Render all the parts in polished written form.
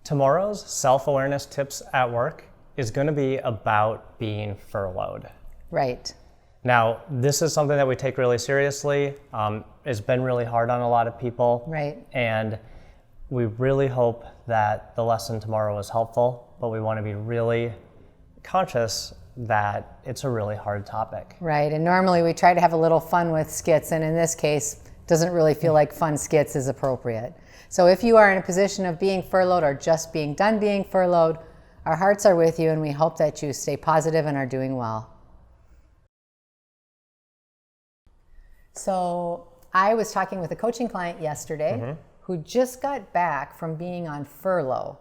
Tomorrow's self-awareness tips at work is going to be about being furloughed. Right. Now, this is something that we take really seriously. It's been really hard on a lot of people. Right. And we really hope that the lesson tomorrow is helpful, but we want to be really conscious that it's a really hard topic. Right. And normally we try to have a little fun with skits, and in this case, doesn't really feel like fun skits is appropriate. So if you are in a position of being furloughed or just being done being furloughed, our hearts are with you, and we hope that you stay positive and are doing well. So I was talking with a coaching client yesterday who just got back from being on furlough.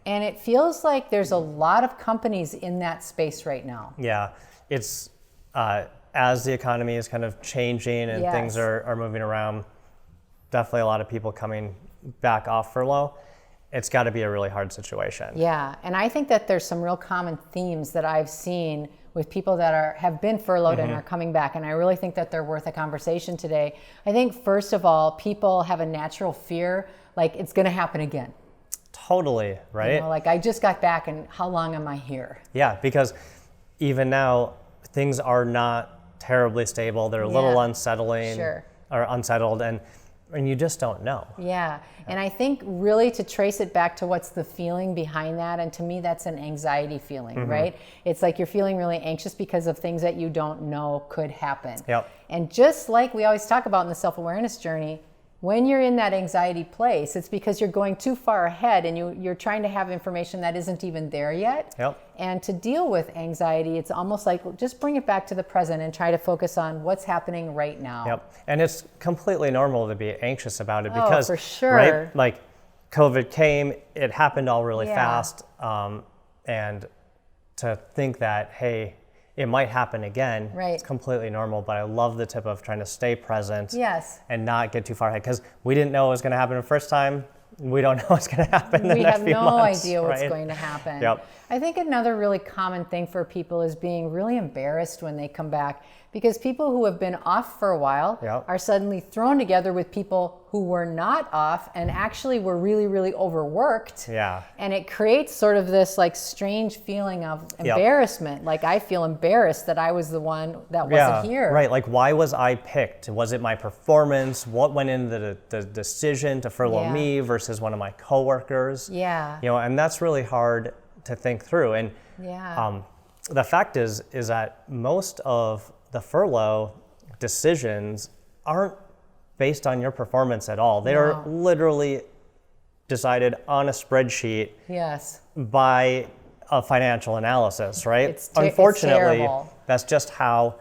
And it feels like there's a lot of companies in that space right now. Yeah, it's as the economy is kind of changing and things are moving around, definitely a lot of people coming back off furlough. It's got to be a really hard situation. Yeah, and I think that there's some real common themes that I've seen with people that have been furloughed and are coming back, and I really think that they're worth a conversation today. I think first of all, people have a natural fear, like it's going to happen again. Totally, right? You know, like I just got back, and how long am I here? Yeah, because even now things are not terribly stable. They're a little unsettling or unsettled, and you just don't know. Yeah, and I think really to trace it back to what's the feeling behind that, and to me that's an anxiety feeling, right? It's like you're feeling really anxious because of things that you don't know could happen. Yep. And just like we always talk about in the self-awareness journey, when you're in that anxiety place, it's because you're going too far ahead and you're trying to have information that isn't even there yet. Yep. And to deal with anxiety, it's almost like just bring it back to the present and try to focus on what's happening right now. Yep. And it's completely normal to be anxious about it because, for sure. right? Like COVID came, it happened all really fast, and to think that, hey, it might happen again. Right. It's completely normal, but I love the tip of trying to stay present and not get too far ahead, because we didn't know it was going to happen the first time. We don't know what's going to happen the next few months. We have no idea what's going to happen. Yep. I think another really common thing for people is being really embarrassed when they come back, because people who have been off for a while are suddenly thrown together with people who were not off and actually were really, really overworked. Yeah. And it creates sort of this like strange feeling of embarrassment. Like I feel embarrassed that I was the one that wasn't here. Right. Like, why was I picked? Was it my performance? What went into the decision to furlough me versus one of my coworkers? Yeah. You know, and that's really hard to think through. And the fact is that most of the furlough decisions aren't based on your performance at all. They are literally decided on a spreadsheet by a financial analysis, right? Unfortunately, that's just how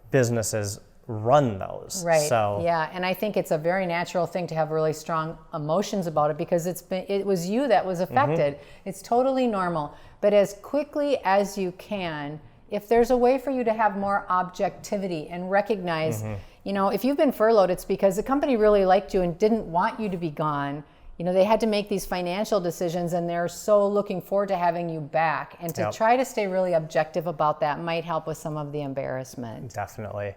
businesses run those. Right. So, and I think it's a very natural thing to have really strong emotions about it, because it was you that was affected. It's totally normal. But as quickly as you can, if there's a way for you to have more objectivity and recognize, you know, if you've been furloughed, it's because the company really liked you and didn't want you to be gone. You know, they had to make these financial decisions, and they're so looking forward to having you back. And to try to stay really objective about that might help with some of the embarrassment. Definitely.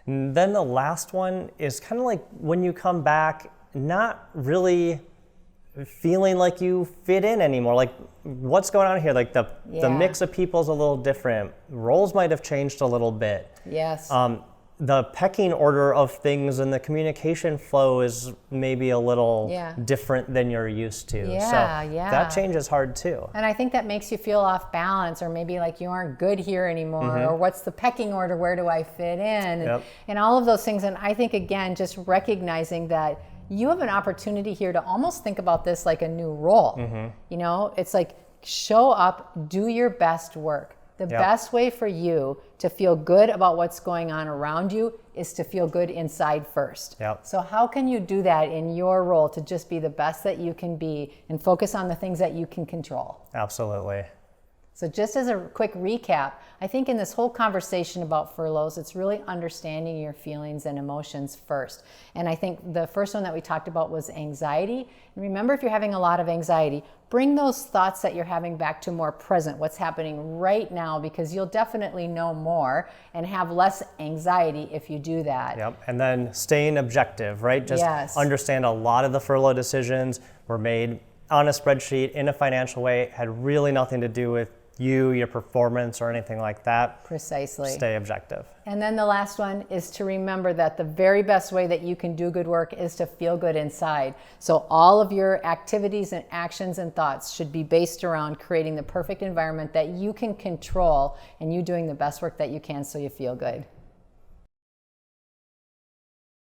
And then the last one is kind of like when you come back, not really feeling like you fit in anymore. Like, what's going on here? Like the mix of people's a little different. Roles might have changed a little bit. Yes. The pecking order of things and the communication flow is maybe a little different than you're used to. So that change is hard too. And I think that makes you feel off balance, or maybe like you aren't good here anymore, or what's the pecking order, where do I fit in, and all of those things. And I think, again, just recognizing that you have an opportunity here to almost think about this like a new role. You know, it's like show up, do your best work. The best way for you to feel good about what's going on around you is to feel good inside first. So how can you do that in your role to just be the best that you can be and focus on the things that you can control? Absolutely. So just as a quick recap, I think in this whole conversation about furloughs, it's really understanding your feelings and emotions first. And I think the first one that we talked about was anxiety. And remember, if you're having a lot of anxiety, bring those thoughts that you're having back to more present, what's happening right now, because you'll definitely know more and have less anxiety if you do that. And then staying objective, right? Just understand a lot of the furlough decisions were made on a spreadsheet in a financial way had really nothing to do with you, your performance, or anything like that. Precisely. Stay objective. And then the last one is to remember that the very best way that you can do good work is to feel good inside. So all of your activities and actions and thoughts should be based around creating the perfect environment that you can control and you doing the best work that you can so you feel good.